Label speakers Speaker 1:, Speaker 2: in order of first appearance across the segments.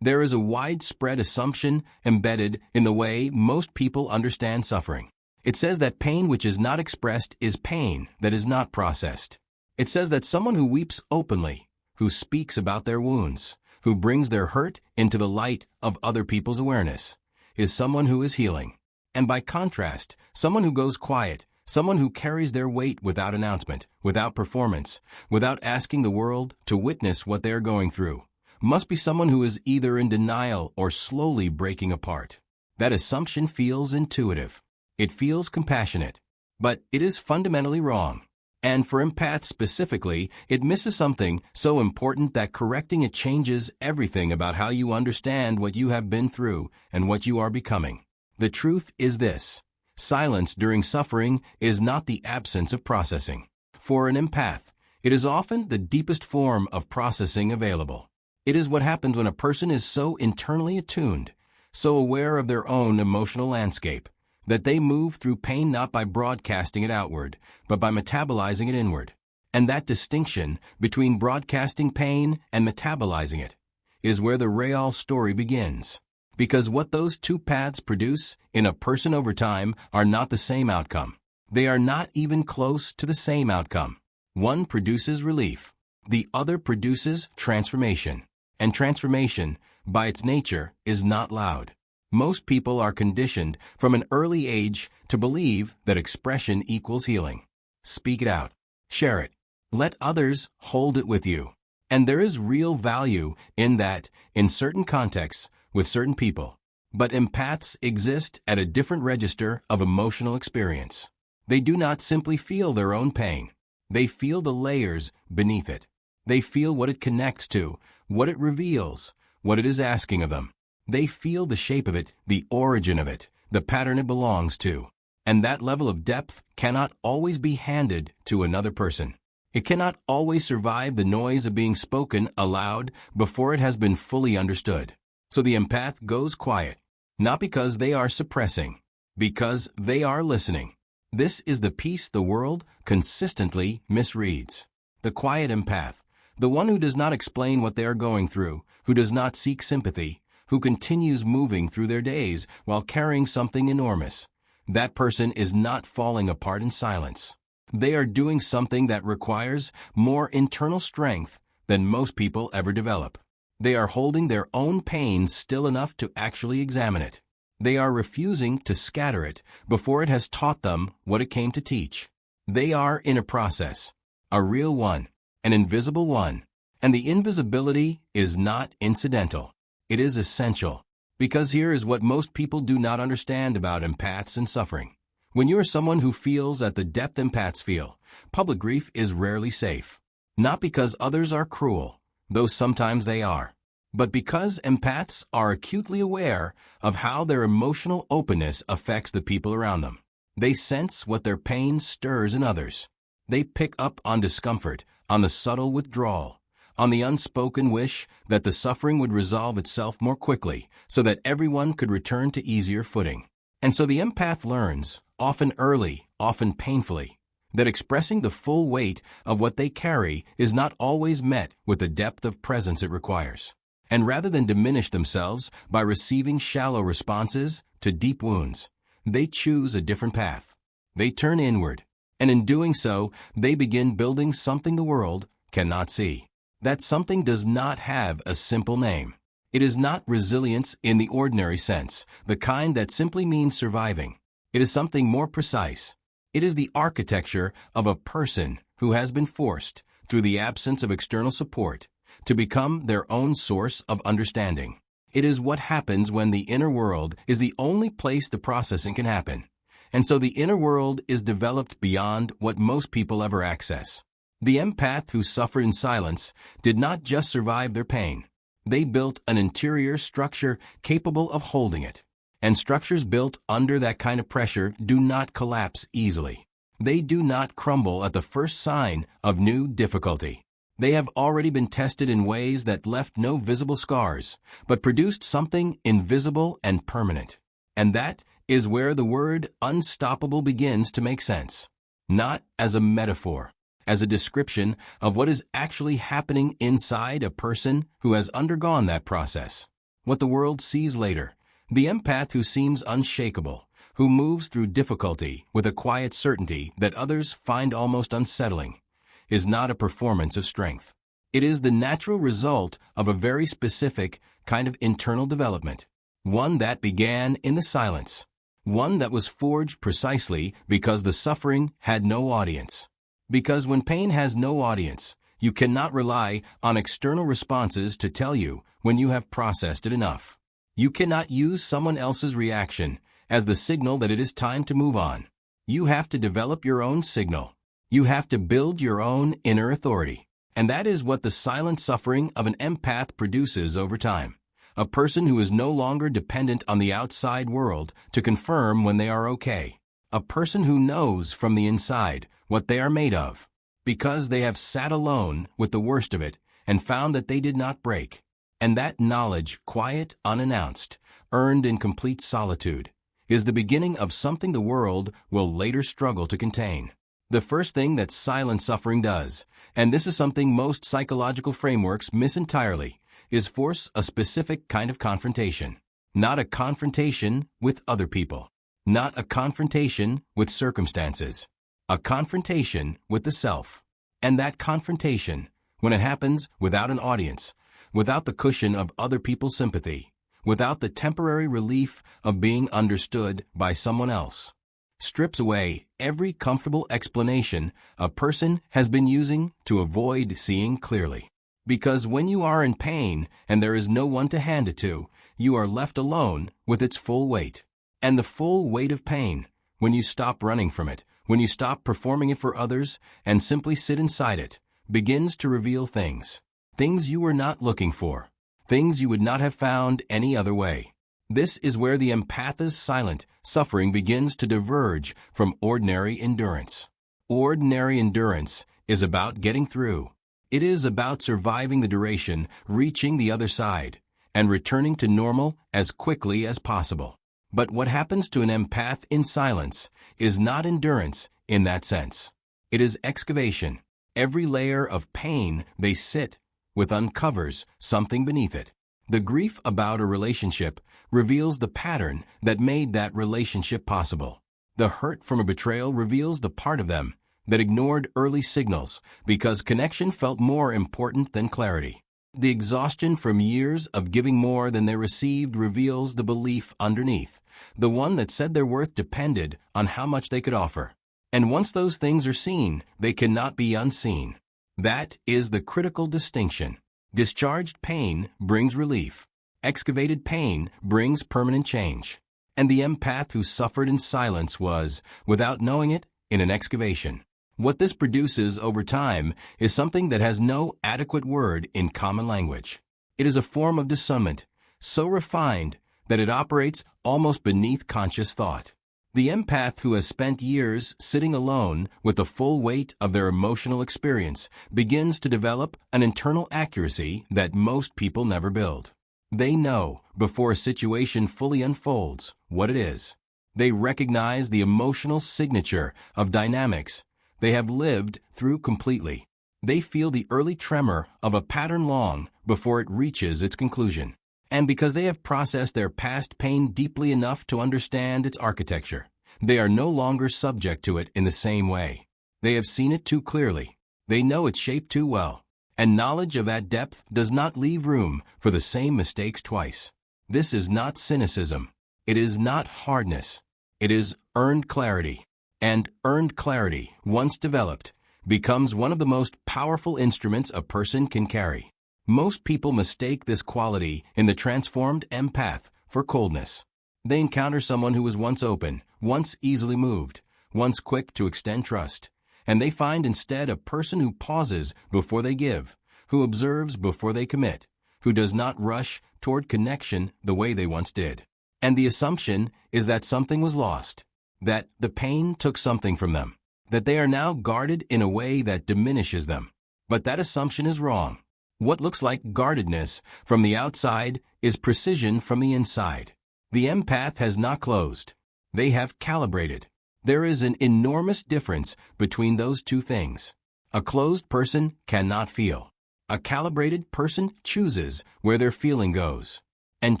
Speaker 1: There is a widespread assumption embedded in the way most people understand suffering. It says that pain which is not expressed is pain that is not processed. It says that someone who weeps openly, who speaks about their wounds, who brings their hurt into the light of other people's awareness, is someone who is healing. And by contrast, someone who goes quiet, someone who carries their weight without announcement, without performance, without asking the world to witness what they are going through, must be someone who is either in denial or slowly breaking apart. That assumption feels intuitive. It feels compassionate. But it is fundamentally wrong. And for empaths specifically, it misses something so important that correcting it changes everything about how you understand what you have been through and what you are becoming. The truth is this: silence during suffering is not the absence of processing. For an empath, it is often the deepest form of processing available. It is what happens when a person is so internally attuned, so aware of their own emotional landscape, that they move through pain not by broadcasting it outward, but by metabolizing it inward. And that distinction between broadcasting pain and metabolizing it is where the real story begins. Because what those two paths produce in a person over time are not the same outcome. They are not even close to the same outcome. One produces relief. The other produces transformation. And transformation, by its nature, is not loud. Most people are conditioned from an early age to believe that expression equals healing. Speak it out. Share it. Let others hold it with you. And there is real value in that in certain contexts with certain people. But empaths exist at a different register of emotional experience. They do not simply feel their own pain. They feel the layers beneath it. They feel what it connects to, what it reveals, what it is asking of them. They feel the shape of it, the origin of it, the pattern it belongs to. And that level of depth cannot always be handed to another person. It cannot always survive the noise of being spoken aloud before it has been fully understood. So the empath goes quiet, not because they are suppressing, because they are listening. This is the piece the world consistently misreads. The quiet empath, the one who does not explain what they are going through, who does not seek sympathy, who continues moving through their days while carrying something enormous. That person is not falling apart in silence. They are doing something that requires more internal strength than most people ever develop. They are holding their own pain still enough to actually examine it. They are refusing to scatter it before it has taught them what it came to teach. They are in a process, a real one, an invisible one. And the invisibility is not incidental. It is essential. Because here is what most people do not understand about empaths and suffering. When you are someone who feels at the depth empaths feel, public grief is rarely safe. Not because others are cruel, though sometimes they are, but because empaths are acutely aware of how their emotional openness affects the people around them. They sense what their pain stirs in others. They pick up on discomfort, on the subtle withdrawal, on the unspoken wish that the suffering would resolve itself more quickly so that everyone could return to easier footing. And so the empath learns, often early, often painfully, that expressing the full weight of what they carry is not always met with the depth of presence it requires. And rather than diminish themselves by receiving shallow responses to deep wounds, they choose a different path. They turn inward, and in doing so, they begin building something the world cannot see. That something does not have a simple name. It is not resilience in the ordinary sense, the kind that simply means surviving. It is something more precise. It is the architecture of a person who has been forced, through the absence of external support, to become their own source of understanding. It is what happens when the inner world is the only place the processing can happen. And so the inner world is developed beyond what most people ever access. The empath who suffered in silence did not just survive their pain. They built an interior structure capable of holding it. And structures built under that kind of pressure do not collapse easily. They do not crumble at the first sign of new difficulty. They have already been tested in ways that left no visible scars, but produced something invisible and permanent. And that is where the word unstoppable begins to make sense. Not as a metaphor, as a description of what is actually happening inside a person who has undergone that process. what the world sees later. The empath who seems unshakable, who moves through difficulty with a quiet certainty that others find almost unsettling, is not a performance of strength. It is the natural result of a very specific kind of internal development, one that began in the silence, one that was forged precisely because the suffering had no audience. Because when pain has no audience, you cannot rely on external responses to tell you when you have processed it enough. You cannot use someone else's reaction as the signal that it is time to move on. You have to develop your own signal. You have to build your own inner authority. And that is what the silent suffering of an empath produces over time. A person who is no longer dependent on the outside world to confirm when they are okay. A person who knows from the inside what they are made of, because they have sat alone with the worst of it and found that they did not break. And that knowledge, quiet, unannounced, earned in complete solitude, is the beginning of something the world will later struggle to contain. The first thing that silent suffering does, and this is something most psychological frameworks miss entirely, is force a specific kind of confrontation. Not a confrontation with other people. Not a confrontation with circumstances. A confrontation with the self. And that confrontation, when it happens without an audience, without the cushion of other people's sympathy, without the temporary relief of being understood by someone else, strips away every comfortable explanation a person has been using to avoid seeing clearly. Because when you are in pain and there is no one to hand it to, you are left alone with its full weight. And the full weight of pain, when you stop running from it, when you stop performing it for others and simply sit inside it, begins to reveal things. Things you were not looking for. Things you would not have found any other way. This is where the empath's silent suffering begins to diverge from ordinary endurance. Ordinary endurance is about getting through. It is about surviving the duration, reaching the other side, and returning to normal as quickly as possible. But what happens to an empath in silence is not endurance in that sense. It is excavation. Every layer of pain they sit with uncovers something beneath it. The grief about a relationship reveals the pattern that made that relationship possible. The hurt from a betrayal reveals the part of them that ignored early signals because connection felt more important than clarity. The exhaustion from years of giving more than they received reveals the belief underneath, the one that said their worth depended on how much they could offer. And once those things are seen, they cannot be unseen. That is the critical distinction. Discharged pain brings relief. Excavated pain brings permanent change. And the empath who suffered in silence was, without knowing it, in an excavation. What this produces over time is something that has no adequate word in common language. It is a form of discernment, so refined that it operates almost beneath conscious thought. The empath who has spent years sitting alone with the full weight of their emotional experience begins to develop an internal accuracy that most people never build. They know, before a situation fully unfolds, what it is. They recognize the emotional signature of dynamics they have lived through completely. They feel the early tremor of a pattern long before it reaches its conclusion. And because they have processed their past pain deeply enough to understand its architecture, they are no longer subject to it in the same way. They have seen it too clearly. They know its shape too well. And knowledge of that depth does not leave room for the same mistakes twice. This is not cynicism. It is not hardness. It is earned clarity. And earned clarity, once developed, becomes one of the most powerful instruments a person can carry. Most people mistake this quality in the transformed empath for coldness. They encounter someone who was once open, once easily moved, once quick to extend trust, and they find instead a person who pauses before they give, who observes before they commit, who does not rush toward connection the way they once did. And the assumption is that something was lost, that the pain took something from them, that they are now guarded in a way that diminishes them. But that assumption is wrong. What looks like guardedness from the outside is precision from the inside. The empath has not closed. They have calibrated. There is an enormous difference between those two things. A closed person cannot feel. A calibrated person chooses where their feeling goes. And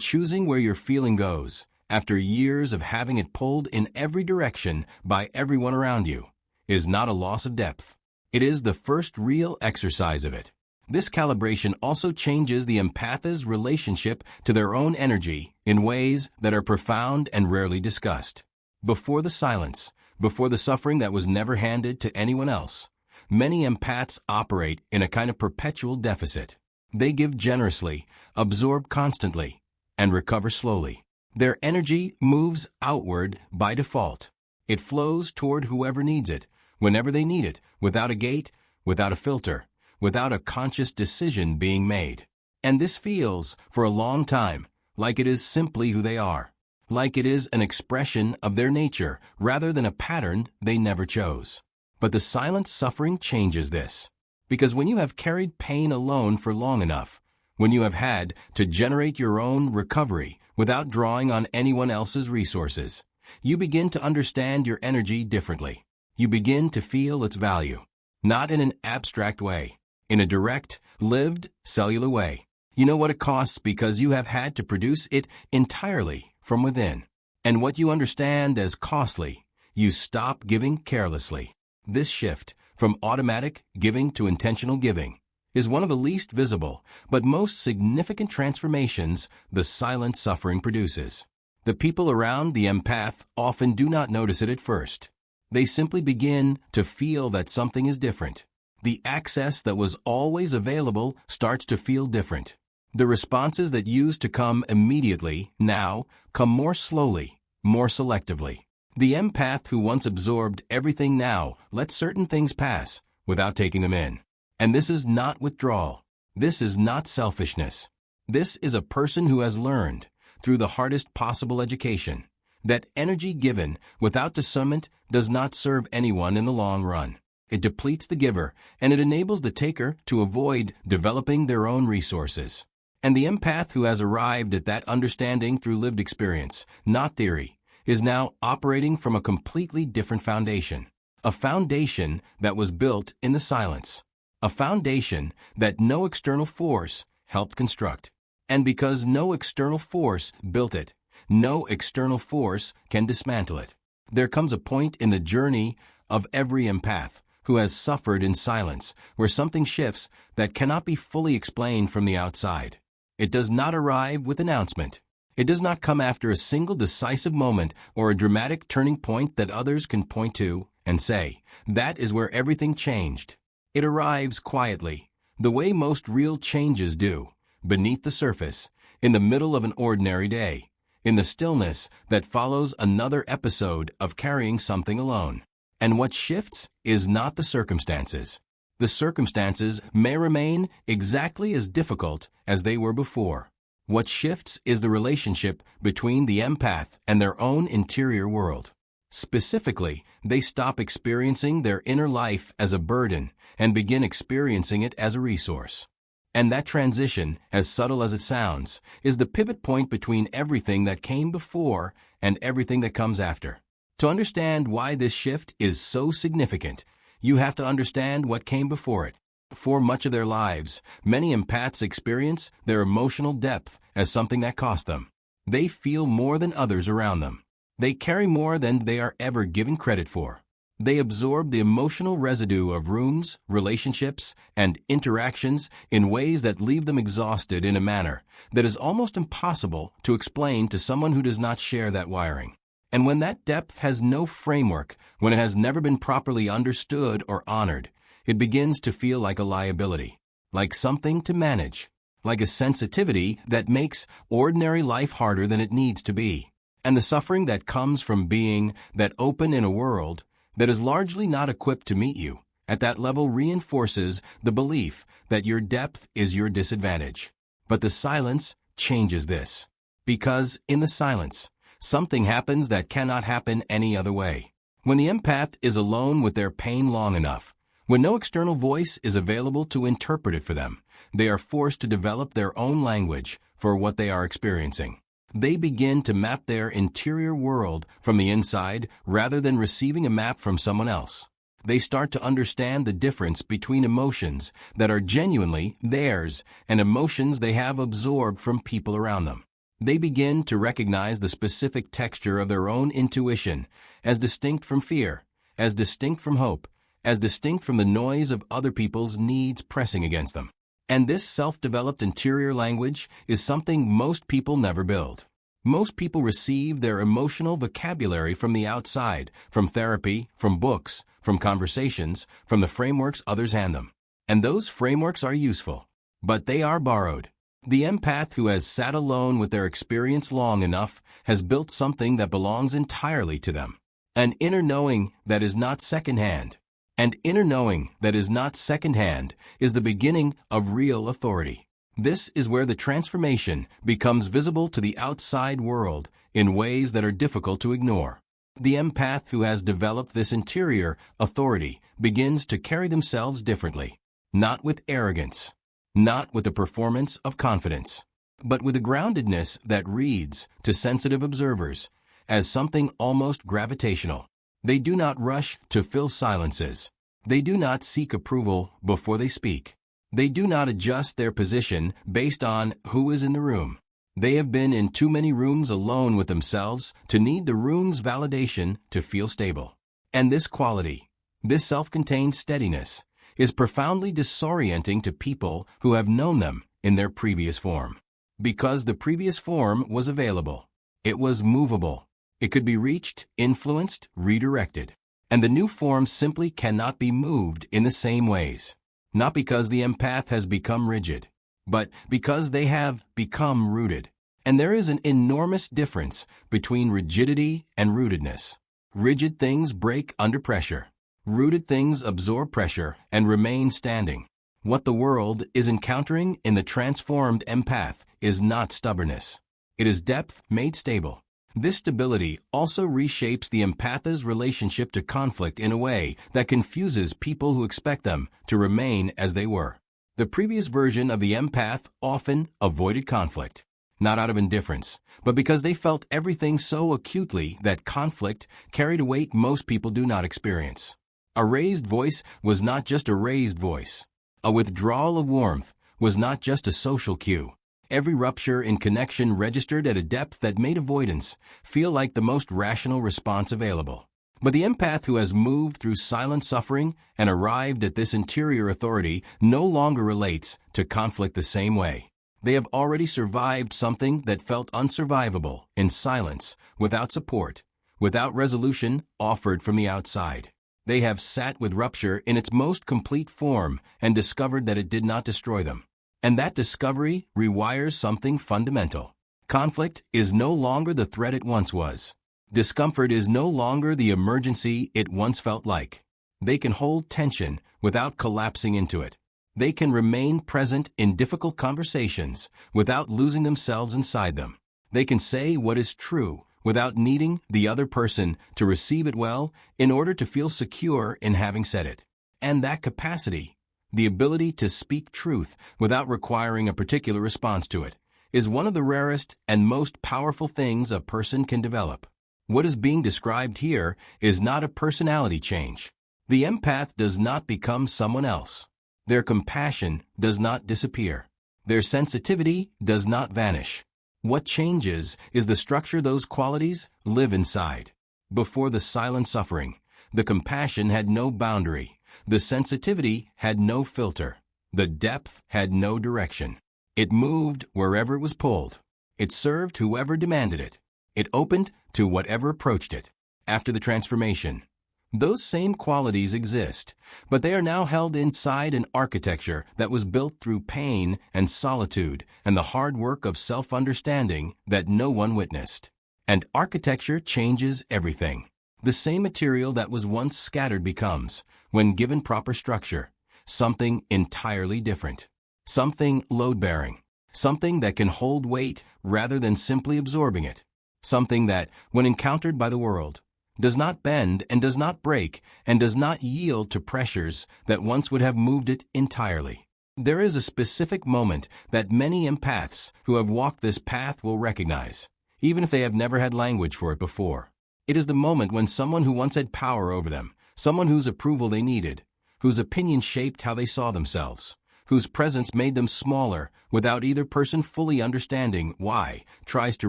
Speaker 1: choosing where your feeling goes, after years of having it pulled in every direction by everyone around you, is not a loss of depth. It is the first real exercise of it. This calibration also changes the empath's relationship to their own energy in ways that are profound and rarely discussed. Before the silence, before the suffering that was never handed to anyone else, many empaths operate in a kind of perpetual deficit. They give generously, absorb constantly, and recover slowly. Their energy moves outward by default. It flows toward whoever needs it, whenever they need it, without a gate, without a filter, without a conscious decision being made. And this feels, for a long time, like it is simply who they are, like it is an expression of their nature rather than a pattern they never chose. But the silent suffering changes this. Because when you have carried pain alone for long enough, when you have had to generate your own recovery without drawing on anyone else's resources, you begin to understand your energy differently. You begin to feel its value, not in an abstract way, in a direct, lived, cellular way. You know what it costs because you have had to produce it entirely from within. And what you understand as costly, you stop giving carelessly. This shift, from automatic giving to intentional giving, is one of the least visible but most significant transformations the silent suffering produces. The people around the empath often do not notice it at first. They simply begin to feel that something is different. The access that was always available starts to feel different. The responses that used to come immediately now come more slowly, more selectively. The empath who once absorbed everything now lets certain things pass without taking them in. And this is not withdrawal. This is not selfishness. This is a person who has learned, through the hardest possible education, that energy given without discernment does not serve anyone in the long run. It depletes the giver, and it enables the taker to avoid developing their own resources. And the empath who has arrived at that understanding through lived experience, not theory, is now operating from a completely different foundation. A foundation that was built in the silence. A foundation that no external force helped construct. And because no external force built it, no external force can dismantle it. There comes a point in the journey of every empath who has suffered in silence where something shifts that cannot be fully explained from the outside. It does not arrive with announcement. It does not come after a single decisive moment or a dramatic turning point that others can point to and say, that is where everything changed. It arrives quietly, the way most real changes do, beneath the surface, in the middle of an ordinary day, in the stillness that follows another episode of carrying something alone. And what shifts is not the circumstances. The circumstances may remain exactly as difficult as they were before. What shifts is the relationship between the empath and their own interior world. Specifically, they stop experiencing their inner life as a burden and begin experiencing it as a resource. And that transition, as subtle as it sounds, is the pivot point between everything that came before and everything that comes after. To understand why this shift is so significant, you have to understand what came before it. For much of their lives, many empaths experience their emotional depth as something that cost them. They feel more than others around them. They carry more than they are ever given credit for. They absorb the emotional residue of rooms, relationships, and interactions in ways that leave them exhausted in a manner that is almost impossible to explain to someone who does not share that wiring. And when that depth has no framework, when it has never been properly understood or honored, it begins to feel like a liability, like something to manage, like a sensitivity that makes ordinary life harder than it needs to be. And the suffering that comes from being that open in a world that is largely not equipped to meet you at that level reinforces the belief that your depth is your disadvantage. But the silence changes this. Because in the silence, something happens that cannot happen any other way. When the empath is alone with their pain long enough, when no external voice is available to interpret it for them, they are forced to develop their own language for what they are experiencing. They begin to map their interior world from the inside rather than receiving a map from someone else. They start to understand the difference between emotions that are genuinely theirs and emotions they have absorbed from people around them. They begin to recognize the specific texture of their own intuition as distinct from fear, as distinct from hope, as distinct from the noise of other people's needs pressing against them. And this self-developed interior language is something most people never build. Most people receive their emotional vocabulary from the outside, from therapy, from books, from conversations, from the frameworks others hand them. And those frameworks are useful, but they are borrowed. The empath who has sat alone with their experience long enough has built something that belongs entirely to them. An inner knowing that is not secondhand. And inner knowing that is not secondhand is the beginning of real authority. This is where the transformation becomes visible to the outside world in ways that are difficult to ignore. The empath who has developed this interior authority begins to carry themselves differently, not with arrogance, not with the performance of confidence, but with a groundedness that reads, to sensitive observers, as something almost gravitational. They do not rush to fill silences. They do not seek approval before they speak. They do not adjust their position based on who is in the room. They have been in too many rooms alone with themselves to need the room's validation to feel stable. And this quality, this self-contained steadiness, is profoundly disorienting to people who have known them in their previous form. Because the previous form was available. It was movable. It could be reached, influenced, redirected. And the new form simply cannot be moved in the same ways. Not because the empath has become rigid, but because they have become rooted. And there is an enormous difference between rigidity and rootedness. Rigid things break under pressure. Rooted things absorb pressure and remain standing. What the world is encountering in the transformed empath is not stubbornness. It is depth made stable. This stability also reshapes the empath's relationship to conflict in a way that confuses people who expect them to remain as they were. The previous version of the empath often avoided conflict, not out of indifference, but because they felt everything so acutely that conflict carried a weight most people do not experience. A raised voice was not just a raised voice. A withdrawal of warmth was not just a social cue. Every rupture in connection registered at a depth that made avoidance feel like the most rational response available. But the empath who has moved through silent suffering and arrived at this interior authority no longer relates to conflict the same way. They have already survived something that felt unsurvivable in silence, without support, without resolution offered from the outside. They have sat with rupture in its most complete form and discovered that it did not destroy them. And that discovery rewires something fundamental. Conflict is no longer the threat it once was. Discomfort is no longer the emergency it once felt like. They can hold tension without collapsing into it. They can remain present in difficult conversations without losing themselves inside them. They can say what is true without needing the other person to receive it well in order to feel secure in having said it. And that capacity, the ability to speak truth without requiring a particular response to it, is one of the rarest and most powerful things a person can develop. What is being described here is not a personality change. The empath does not become someone else. Their compassion does not disappear. Their sensitivity does not vanish. What changes is the structure those qualities live inside. Before the silent suffering, the compassion had no boundary. The sensitivity had no filter. The depth had no direction. It moved wherever it was pulled. It served whoever demanded it. It opened to whatever approached it. After the transformation, those same qualities exist, but they are now held inside an architecture that was built through pain and solitude and the hard work of self-understanding that no one witnessed. And architecture changes everything. The same material that was once scattered becomes, when given proper structure, something entirely different. Something load-bearing. Something that can hold weight rather than simply absorbing it. Something that, when encountered by the world, does not bend and does not break and does not yield to pressures that once would have moved it entirely. There is a specific moment that many empaths who have walked this path will recognize, even if they have never had language for it before. It is the moment when someone who once had power over them, someone whose approval they needed, whose opinion shaped how they saw themselves, whose presence made them smaller without either person fully understanding why, tries to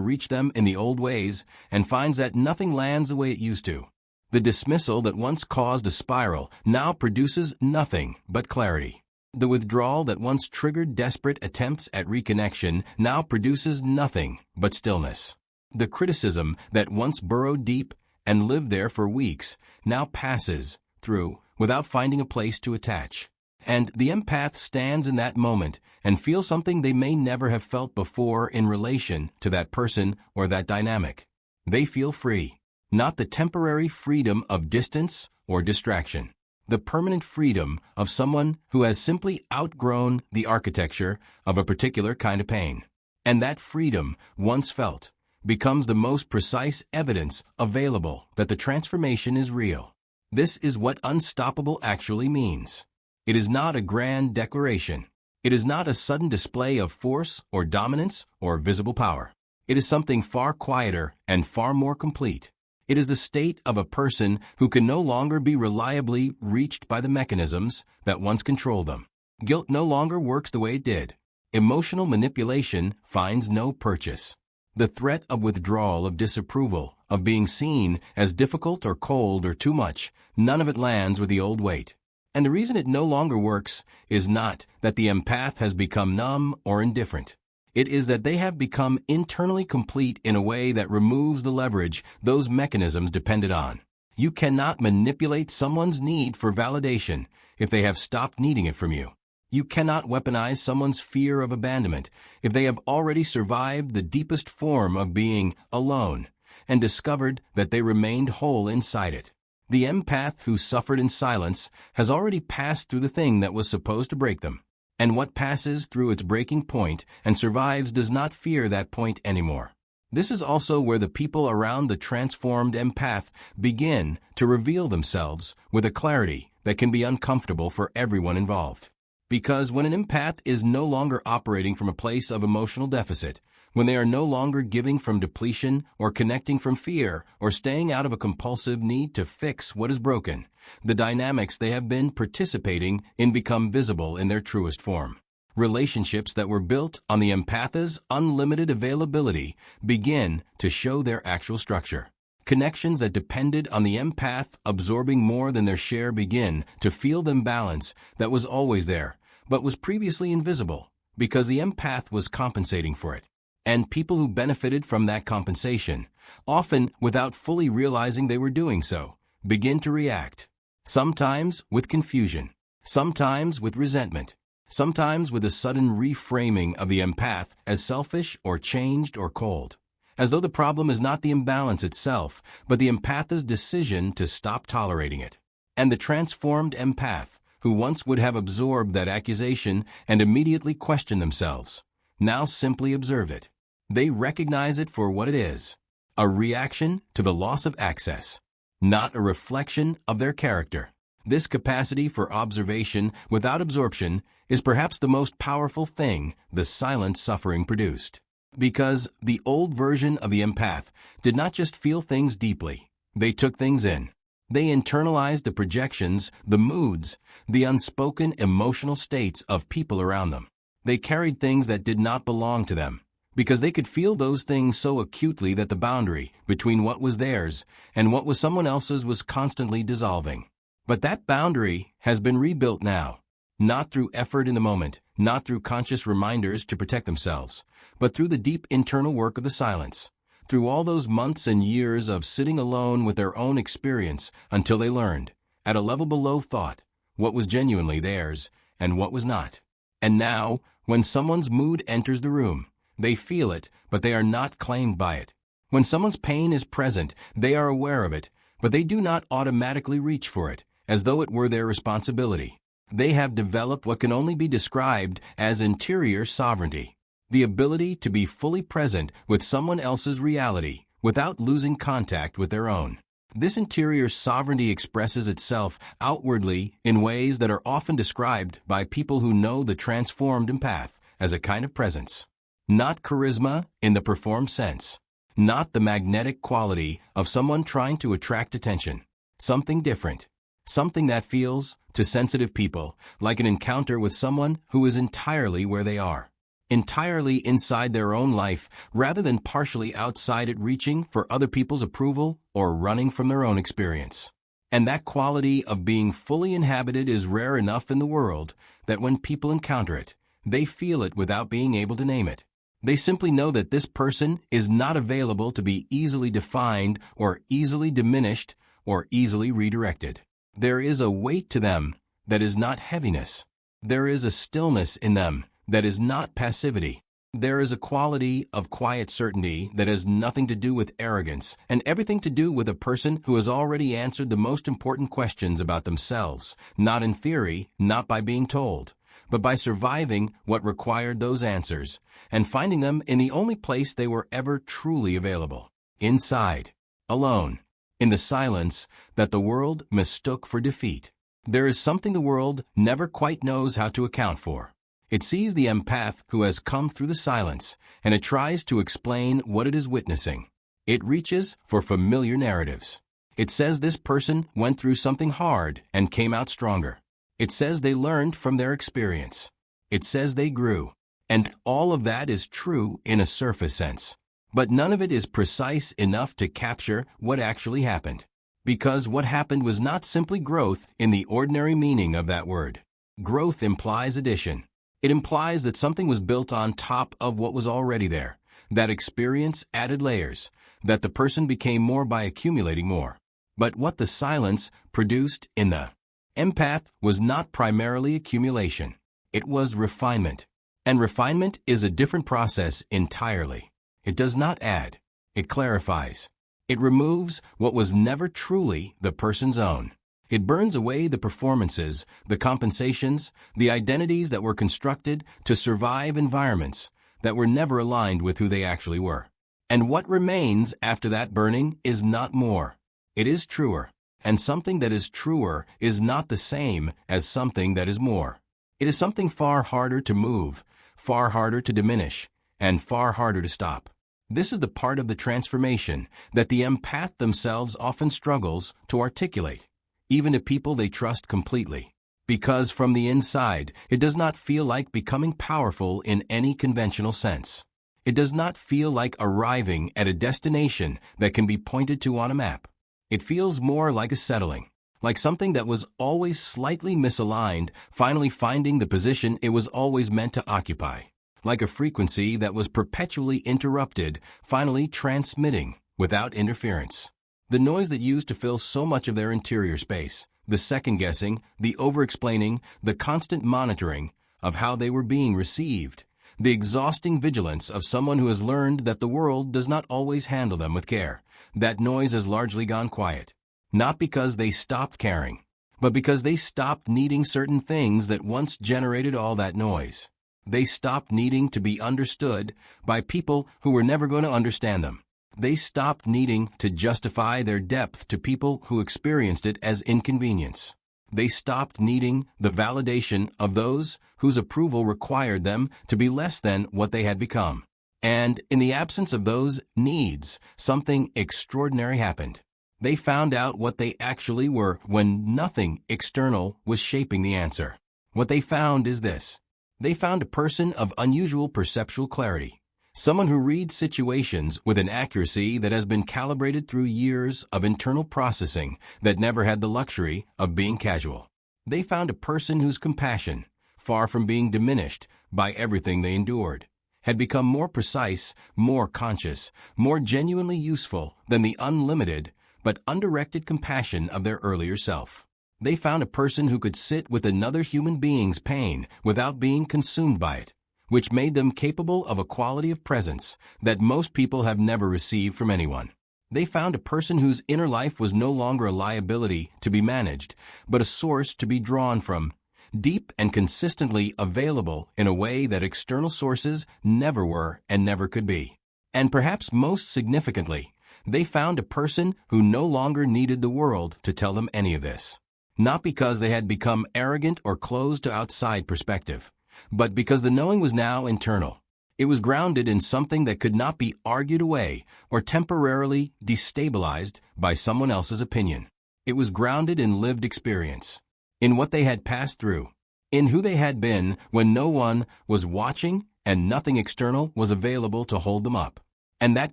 Speaker 1: reach them in the old ways and finds that nothing lands the way it used to. The dismissal that once caused a spiral now produces nothing but clarity. The withdrawal that once triggered desperate attempts at reconnection now produces nothing but stillness. The criticism that once burrowed deep and lived there for weeks now passes through without finding a place to attach. And the empath stands in that moment and feels something they may never have felt before in relation to that person or that dynamic. They feel free, not the temporary freedom of distance or distraction, the permanent freedom of someone who has simply outgrown the architecture of a particular kind of pain. And that freedom, once felt, becomes the most precise evidence available that the transformation is real. This is what unstoppable actually means. It is not a grand declaration. It is not a sudden display of force or dominance or visible power. It is something far quieter and far more complete. It is the state of a person who can no longer be reliably reached by the mechanisms that once controlled them. Guilt no longer works the way it did. Emotional manipulation finds no purchase. The threat of withdrawal, of disapproval, of being seen as difficult or cold or too much, none of it lands with the old weight. And the reason it no longer works is not that the empath has become numb or indifferent. It is that they have become internally complete in a way that removes the leverage those mechanisms depended on. You cannot manipulate someone's need for validation if they have stopped needing it from you. You cannot weaponize someone's fear of abandonment if they have already survived the deepest form of being alone and discovered that they remained whole inside it. The empath who suffered in silence has already passed through the thing that was supposed to break them. And what passes through its breaking point and survives does not fear that point anymore. This is also where the people around the transformed empath begin to reveal themselves with a clarity that can be uncomfortable for everyone involved. Because when an empath is no longer operating from a place of emotional deficit, when they are no longer giving from depletion or connecting from fear or staying out of a compulsive need to fix what is broken, the dynamics they have been participating in become visible in their truest form. Relationships that were built on the empath's unlimited availability begin to show their actual structure. Connections that depended on the empath absorbing more than their share begin to feel the imbalance that was always there, but was previously invisible, because the empath was compensating for it. And people who benefited from that compensation, often without fully realizing they were doing so, begin to react. Sometimes with confusion, sometimes with resentment, sometimes with a sudden reframing of the empath as selfish or changed or cold. As though the problem is not the imbalance itself, but the empath's decision to stop tolerating it. And the transformed empath, who once would have absorbed that accusation and immediately questioned themselves, now simply observe it. They recognize it for what it is, a reaction to the loss of access, not a reflection of their character. This capacity for observation without absorption is perhaps the most powerful thing the silent suffering produced. Because the old version of the empath did not just feel things deeply, they took things in. They internalized the projections, the moods, the unspoken emotional states of people around them. They carried things that did not belong to them, because they could feel those things so acutely that the boundary between what was theirs and what was someone else's was constantly dissolving. But that boundary has been rebuilt now, not through effort in the moment, not through conscious reminders to protect themselves, but through the deep internal work of the silence, through all those months and years of sitting alone with their own experience until they learned, at a level below thought, what was genuinely theirs and what was not. And now, when someone's mood enters the room, they feel it, but they are not claimed by it. When someone's pain is present, they are aware of it, but they do not automatically reach for it, as though it were their responsibility. They have developed what can only be described as interior sovereignty, the ability to be fully present with someone else's reality without losing contact with their own. This interior sovereignty expresses itself outwardly in ways that are often described by people who know the transformed empath as a kind of presence. Not charisma in the performed sense, not the magnetic quality of someone trying to attract attention. Something different. something that feels, to sensitive people, like an encounter with someone who is entirely where they are, entirely inside their own life, rather than partially outside it, reaching for other people's approval or running from their own experience. And that quality of being fully inhabited is rare enough in the world that when people encounter it, they feel it without being able to name it. They simply know that this person is not available to be easily defined or easily diminished or easily redirected. There is a weight to them that is not heaviness. There is a stillness in them that is not passivity. There is a quality of quiet certainty that has nothing to do with arrogance and everything to do with a person who has already answered the most important questions about themselves, not in theory, not by being told, but by surviving what required those answers and finding them in the only place they were ever truly available, inside, alone, in the silence that the world mistook for defeat. There is something the world never quite knows how to account for. It sees the empath who has come through the silence, and it tries to explain what it is witnessing. It reaches for familiar narratives. It says this person went through something hard and came out stronger. It says they learned from their experience. It says they grew. And all of that is true in a surface sense. But none of it is precise enough to capture what actually happened. Because what happened was not simply growth in the ordinary meaning of that word. Growth implies addition. It implies that something was built on top of what was already there, that experience added layers, that the person became more by accumulating more. But what the silence produced in the empath was not primarily accumulation. It was refinement. And refinement is a different process entirely. It does not add. It clarifies. It removes what was never truly the person's own. It burns away the performances, the compensations, the identities that were constructed to survive environments that were never aligned with who they actually were. And what remains after that burning is not more. It is truer. And something that is truer is not the same as something that is more. It is something far harder to move, far harder to diminish, and far harder to stop. This is the part of the transformation that the empath themselves often struggles to articulate, even to people they trust completely. Because from the inside, it does not feel like becoming powerful in any conventional sense. It does not feel like arriving at a destination that can be pointed to on a map. It feels more like a settling, like something that was always slightly misaligned, finally finding the position it was always meant to occupy. Like a frequency that was perpetually interrupted, finally transmitting without interference. The noise that used to fill so much of their interior space, the second-guessing, the over-explaining, the constant monitoring of how they were being received, the exhausting vigilance of someone who has learned that the world does not always handle them with care. That noise has largely gone quiet. Not because they stopped caring, but because they stopped needing certain things that once generated all that noise. They stopped needing to be understood by people who were never going to understand them. They stopped needing to justify their depth to people who experienced it as inconvenience. They stopped needing the validation of those whose approval required them to be less than what they had become. And in the absence of those needs, something extraordinary happened. They found out what they actually were when nothing external was shaping the answer. What they found is this. They found a person of unusual perceptual clarity. Someone who reads situations with an accuracy that has been calibrated through years of internal processing that never had the luxury of being casual. They found a person whose compassion, far from being diminished by everything they endured, had become more precise, more conscious, more genuinely useful than the unlimited but undirected compassion of their earlier self. They found a person who could sit with another human being's pain without being consumed by it, which made them capable of a quality of presence that most people have never received from anyone. They found a person whose inner life was no longer a liability to be managed, but a source to be drawn from, deep and consistently available in a way that external sources never were and never could be. And perhaps most significantly, they found a person who no longer needed the world to tell them any of this. Not because they had become arrogant or closed to outside perspective, but because the knowing was now internal. It was grounded in something that could not be argued away or temporarily destabilized by someone else's opinion. It was grounded in lived experience, in what they had passed through, in who they had been when no one was watching and nothing external was available to hold them up. And that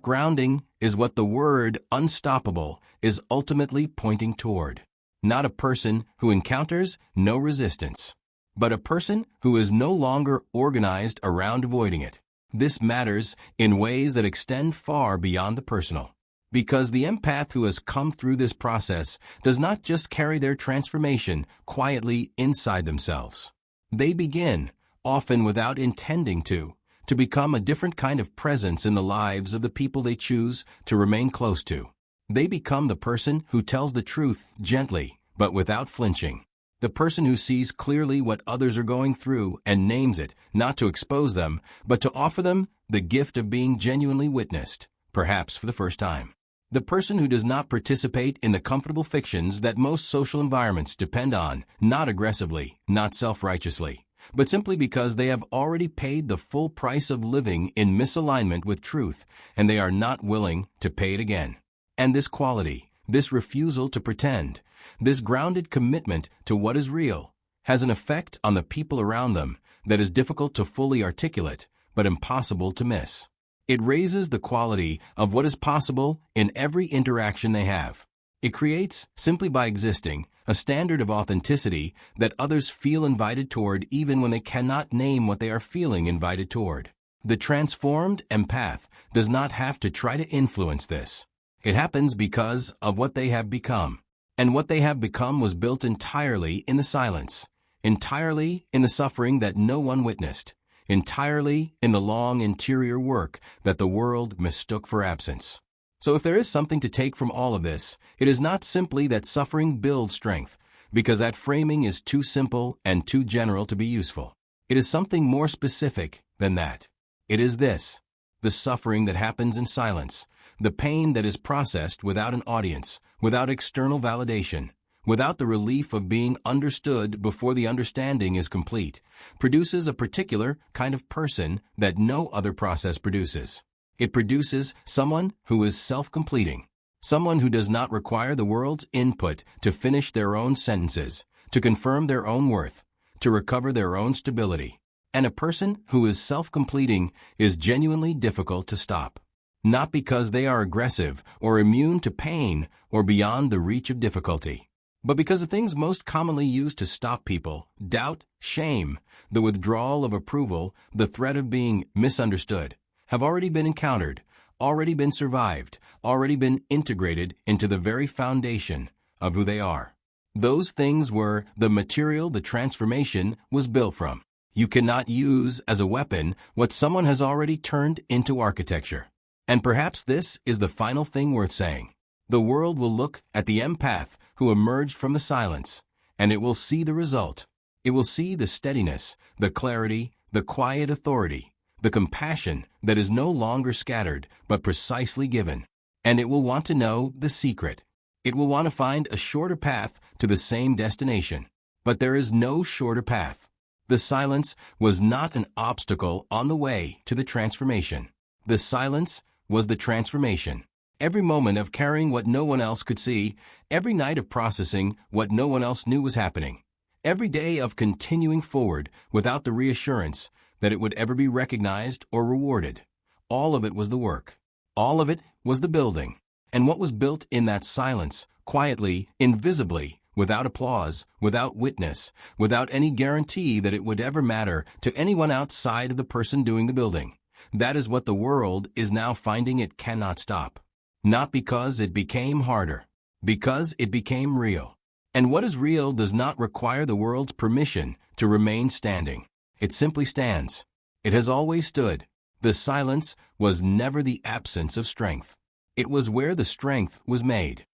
Speaker 1: grounding is what the word unstoppable is ultimately pointing toward. Not a person who encounters no resistance, but a person who is no longer organized around avoiding it. This matters in ways that extend far beyond the personal. Because the empath who has come through this process does not just carry their transformation quietly inside themselves. They begin, often without intending to become a different kind of presence in the lives of the people they choose to remain close to. They become the person who tells the truth gently, but without flinching. The person who sees clearly what others are going through and names it, not to expose them, but to offer them the gift of being genuinely witnessed, perhaps for the first time. The person who does not participate in the comfortable fictions that most social environments depend on, not aggressively, not self-righteously, but simply because they have already paid the full price of living in misalignment with truth, and they are not willing to pay it again. And this quality, this refusal to pretend, this grounded commitment to what is real, has an effect on the people around them that is difficult to fully articulate, but impossible to miss. It raises the quality of what is possible in every interaction they have. It creates, simply by existing, a standard of authenticity that others feel invited toward even when they cannot name what they are feeling invited toward. The transformed empath does not have to try to influence this. It happens because of what they have become. And what they have become was built entirely in the silence, entirely in the suffering that no one witnessed, entirely in the long interior work that the world mistook for absence. So if there is something to take from all of this, it is not simply that suffering builds strength, because that framing is too simple and too general to be useful. It is something more specific than that. It is this: the suffering that happens in silence, the pain that is processed without an audience, without external validation, without the relief of being understood before the understanding is complete, produces a particular kind of person that no other process produces. It produces someone who is self-completing, someone who does not require the world's input to finish their own sentences, to confirm their own worth, to recover their own stability. And a person who is self-completing is genuinely difficult to stop. Not because they are aggressive or immune to pain or beyond the reach of difficulty, but because the things most commonly used to stop people, doubt, shame, the withdrawal of approval, the threat of being misunderstood, have already been encountered, already been survived, already been integrated into the very foundation of who they are. Those things were the material the transformation was built from. You cannot use as a weapon what someone has already turned into architecture. And perhaps this is the final thing worth saying. The world will look at the empath who emerged from the silence, and it will see the result. It will see the steadiness, the clarity, the quiet authority, the compassion that is no longer scattered, but precisely given. And it will want to know the secret. It will want to find a shorter path to the same destination. But there is no shorter path. The silence was not an obstacle on the way to the transformation. The silence was the transformation. Every moment of carrying what no one else could see, every night of processing what no one else knew was happening, every day of continuing forward without the reassurance that it would ever be recognized or rewarded. All of it was the work. All of it was the building. And what was built in that silence, quietly, invisibly, without applause, without witness, without any guarantee that it would ever matter to anyone outside of the person doing the building. That is what the world is now finding it cannot stop. Not because it became harder, because it became real. And what is real does not require the world's permission to remain standing. It simply stands. It has always stood. The silence was never the absence of strength. It was where the strength was made.